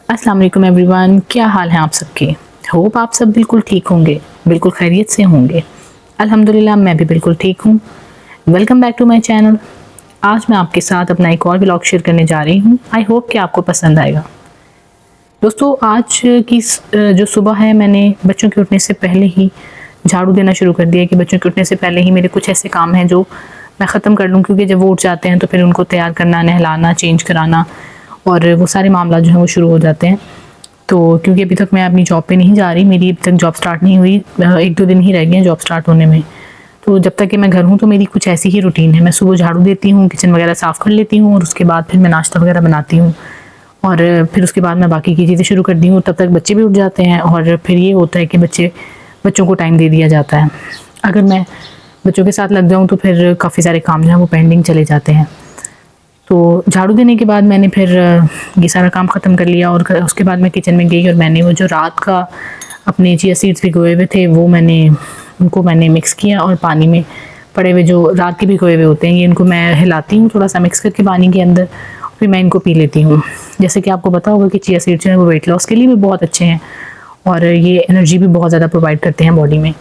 अस्सलाम वालेकुम एवरीवन, क्या हाल है आप सबके। होप आप सब बिल्कुल ठीक होंगे, बिल्कुल खैरियत से होंगे। अल्हम्दुलिल्लाह मैं भी बिल्कुल ठीक हूँ। Welcome back to my channel. आज मैं आपके साथ अपना एक और व्लॉग शेयर करने जा रही हूँ। आई होप कि आपको पसंद आएगा। दोस्तों आज की जो सुबह है, मैंने बच्चों के उठने से पहले ही झाड़ू देना शुरू कर दिया कि बच्चों के उठने से पहले ही मेरे कुछ ऐसे काम हैं जो मैं ख़त्म कर लूँ, क्योंकि जब वो उठ जाते हैं तो फिर उनको तैयार करना, नहलाना, चेंज कराना और वो सारे मामला जो हैं वो शुरू हो जाते हैं। तो क्योंकि अभी तक मैं अपनी जॉब पे नहीं जा रही, मेरी अभी तक जॉब स्टार्ट नहीं हुई, 1-2 दिन ही रह गए हैं जॉब स्टार्ट होने में। तो जब तक कि मैं घर हूँ तो मेरी कुछ ऐसी ही रूटीन है। मैं सुबह झाड़ू देती हूँ, किचन वगैरह साफ़ कर लेती हूँ और उसके बाद फिर मैं नाश्ता वगैरह बनाती हूँ और फिर उसके बाद मैं बाकी की चीज़ें शुरू कर दी हूँ। तब तक बच्चे भी उठ जाते हैं और फिर ये होता है कि बच्चों को टाइम दे दिया जाता है। अगर मैं बच्चों के साथ लग जाऊँ तो फिर काफ़ी सारे काम जो हैं वो पेंडिंग चले जाते हैं। तो झाड़ू देने के बाद मैंने फिर ये सारा काम ख़त्म कर लिया और उसके बाद मैं किचन में गई और मैंने वो जो रात का अपने चिया सीड्स भिगोए हुए थे वो मैंने मिक्स किया और पानी में पड़े हुए जो रात के भिगोए हुए होते हैं ये इनको मैं हिलाती हूँ थोड़ा सा मिक्स करके पानी के अंदर, फिर मैं इनको पी लेती हूँ। जैसे कि आपको पता होगा कि चिया सीड्स जो हैं वो वेट लॉस के लिए भी बहुत अच्छे हैं और ये एनर्जी भी बहुत ज़्यादा प्रोवाइड करते हैं बॉडी में।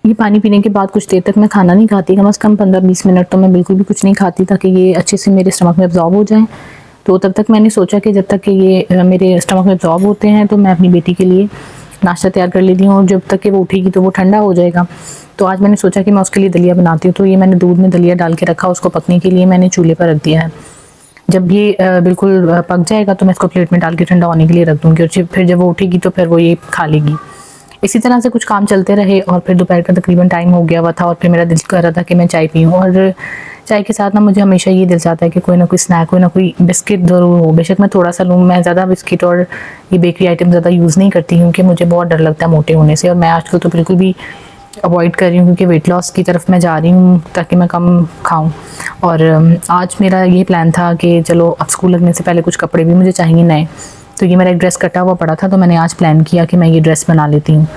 ये पानी पीने के बाद कुछ देर तक मैं खाना नहीं खाती, कम से कम 15-20 मिनट तो मैं बिल्कुल भी कुछ नहीं खाती ताकि ये अच्छे से मेरे स्टमक में एब्जॉर्ब हो जाएँ। तो तब तक मैंने सोचा कि जब तक कि ये मेरे स्टमक में एब्जॉर्ब होते हैं तो मैं अपनी बेटी के लिए नाश्ता तैयार कर लेती हूँ और जब तक कि वो उठेगी तो वो ठंडा हो जाएगा। तो आज मैंने सोचा कि मैं उसके लिए दलिया बनाती हूँ। तो ये मैंने दूध में दलिया डाल के रखा, उसको पकने के लिए मैंने चूल्हे पर रख दिया है। जब ये बिल्कुल पक जाएगा तो मैं इसको प्लेट में डाल के ठंडा होने के लिए रख दूँगी और फिर जब वो उठेगी तो फिर वो ये खा लेगी। इसी तरह से कुछ काम चलते रहे और फिर दोपहर का तकरीबन टाइम हो गया हुआ था और फिर मेरा दिल कर रहा था कि मैं चाय पीऊँ और चाय के साथ ना मुझे हमेशा ये दिल चाहता है कि कोई ना कोई स्नैक, कोई ना कोई बिस्किट ज़रूर हो। बेशक मैं थोड़ा सा लूँ, मैं ज़्यादा बिस्किट और ये बेकरी आइटम ज़्यादा यूज़ नहीं करती हूँ कि मुझे बहुत डर लगता है मोटे होने से और मैं आजकल तो बिल्कुल भी अवॉइड कर रही हूँ क्योंकि वेट लॉस की तरफ मैं जा रही हूँ ताकि मैं कम खाऊँ। और आज मेरा ये प्लान था कि चलो अब स्कूल लगने से पहले कुछ कपड़े भी मुझे चाहिए नए। तो ये मेरा एक ड्रेस कटा हुआ पड़ा था तो मैंने आज प्लान किया कि मैं ये ड्रेस बना लेती हूँ।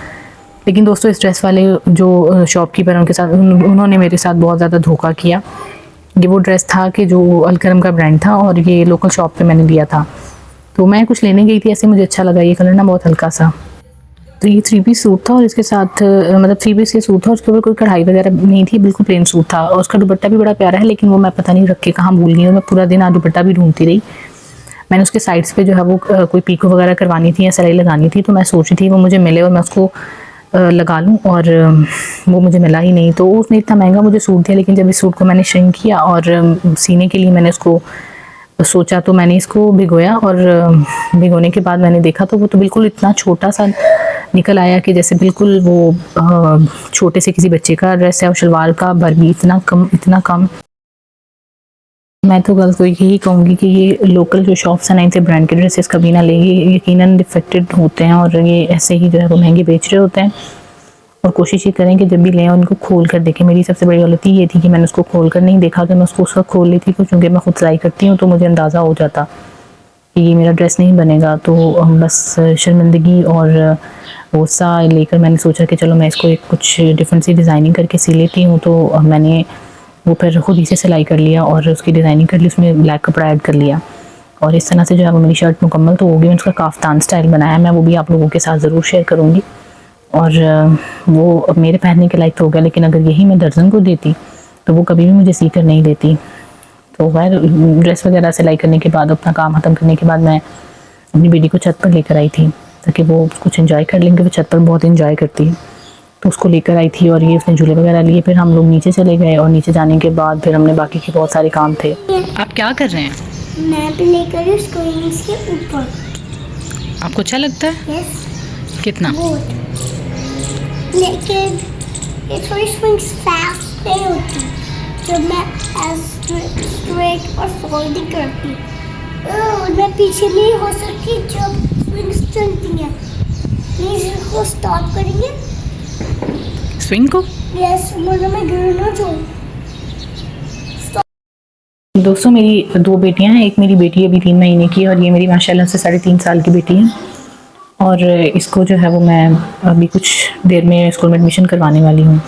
लेकिन दोस्तों इस ड्रेस वाले जो शॉपकीपर हैं उनके साथ उन्होंने मेरे साथ बहुत ज़्यादा धोखा किया। ये वो ड्रेस था कि जो अलकरम का ब्रांड था और ये लोकल शॉप पे मैंने लिया था। तो मैं कुछ लेने गई थी, ऐसे मुझे अच्छा लगा ये कलर ना बहुत हल्का सा। तो ये 3 पीस सूट था और इसके साथ मतलब 3 पीस ये सूट था और उसके ऊपर कोई कढ़ाई वगैरह नहीं थी, बिल्कुल प्लेन सूट था और उसका दुपट्टा भी बड़ा प्यारा है, लेकिन वो मैं पता नहीं रख के कहाँ भूल गई और मैं पूरा दिन आज दुपट्टा भी ढूंढती रही। मैंने उसके साइड्स पे जो है वो कोई पीको वगैरह करवानी थी या सिलाई लगानी थी, तो मैं सोची थी वो मुझे मिले और मैं उसको लगा लूँ और वो मुझे मिला ही नहीं। तो उसने इतना महंगा मुझे सूट दिया, लेकिन जब इस सूट को मैंने श्रिंक किया और सीने के लिए मैंने उसको सोचा तो मैंने इसको भिगोया और भिगोने के बाद मैंने देखा तो वो तो बिल्कुल इतना छोटा सा निकल आया कि जैसे बिल्कुल वो छोटे से किसी बच्चे का ड्रेस है और शलवार का भर भी इतना कम। मैं तो गर्ल्स को यही कहूँगी कि ये लोकल जो शॉप्स हैं ना, इनसे ब्रांड के ड्रेसेस कभी ना ले, ये यकीनन डिफेक्टेड होते हैं और ये ऐसे ही जो है वो महंगे बेच रहे होते हैं। और कोशिश ये करें कि जब भी लें उनको खोल कर देखें। मेरी सबसे बड़ी गलती ये थी कि मैंने उसको खोल कर नहीं देखा, कि मैं उसको खोल लेती थी क्योंकि मैं खुद सिलाई करती हूँ तो मुझे अंदाज़ा हो जाता कि ये मेरा ड्रेस नहीं बनेगा। तो बस शर्मिंदगी और गुस्सा लेकर मैंने सोचा कि चलो मैं इसको एक कुछ डिफरेंट सी डिज़ाइनिंग करके सी लेती हूँ। तो मैंने वो फिर खुद ही से सिलाई कर लिया और उसकी डिज़ाइनिंग कर ली, उसमें ब्लैक कपड़ा ऐड कर लिया और इस तरह से जो है वो मेरी शर्ट मुकम्मल तो होगी। मैंने उसका काफ्तान स्टाइल बनाया, मैं वो भी आप लोगों के साथ ज़रूर शेयर करूँगी और वो मेरे पहनने के लायक तो हो गया। लेकिन अगर यही मैं दर्जन को देती तो वो कभी भी मुझे सी कर नहीं देती। तो खैर ड्रेस वगैरह सिलाई करने के बाद, अपना काम ख़त्म करने के बाद मैं अपनी बेटी को छत पर लेकर आई थी ताकि वो कुछ एंजॉय कर लेंगे। वो छत पर बहुत एंजॉय करती है, तो उसको लेकर आई थी और ये उसने झूले वगैरह लिए। फिर हम लोग नीचे चले गए और नीचे जाने के बाद फिर हमने बाकी के बहुत सारे काम थे। आप क्या कर रहे हैं? मैं प्ले कर रही हूँ स्क्रीन्स के ऊपर। आपको अच्छा लगता है? यस। कितना? बहुत। लेकिन ये थोड़ी स्विंग्स फास्ट नहीं होती जब मैं स्ट्रेट और फोल्डिंग करती। मैं पीछे नहीं हो सकती जब स्विंग्स चलती हैं। प्लीज इसको स्टॉप करिए। स्विंग को? यस, वरना मैं गिर ना जाऊँ। दोस्तों मेरी 2 बेटियां हैं। एक मेरी बेटी अभी 3 महीने की है और ये मेरी माशाल्लाह से 3.5 साल की बेटी है और इसको जो है वो मैं अभी कुछ देर में स्कूल में एडमिशन करवाने वाली हूँ।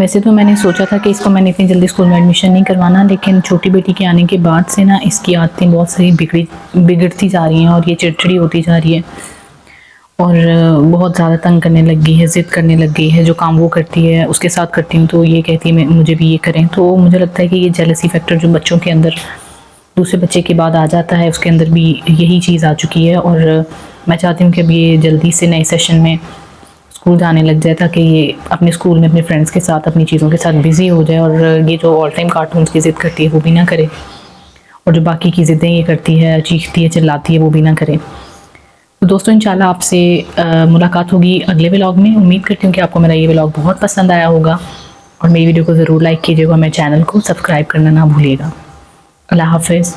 वैसे तो मैंने सोचा था कि इसको मैंने इतनी जल्दी स्कूल में एडमिशन नहीं करवाना, लेकिन छोटी बेटी के आने के बाद से ना इसकी आदतें बहुत सारी बिगड़ती जा रही हैं और ये चिड़चिड़ी होती जा रही है और बहुत ज़्यादा तंग करने लग गई है, ज़िद करने लग गई है। जो काम वो करती है उसके साथ करती हूँ तो ये कहती है मैं मुझे भी ये करें। तो मुझे लगता है कि ये जेलसी फैक्टर जो बच्चों के अंदर दूसरे बच्चे के बाद आ जाता है, उसके अंदर भी यही चीज़ आ चुकी है। और मैं चाहती हूँ कि अब ये जल्दी से नए सेशन में स्कूल जाने लग जाए ताकि ये अपने स्कूल में अपने फ्रेंड्स के साथ अपनी चीज़ों के साथ बिज़ी हो जाए और ये जो ऑल टाइम कार्टून्स की ज़िद करती है वो भी ना करे, और जो बाकी की ज़िद्दें ये करती है, चीखती है, चिल्लाती है, वो भी ना करे। तो दोस्तों इंशाल्लाह आपसे मुलाकात होगी अगले व्लॉग में। उम्मीद करती हूँ कि आपको मेरा ये व्लॉग बहुत पसंद आया होगा और मेरी वीडियो को ज़रूर लाइक कीजिएगा, मेरे चैनल को सब्सक्राइब करना ना भूलिएगा। अल्लाह हाफ़िज़।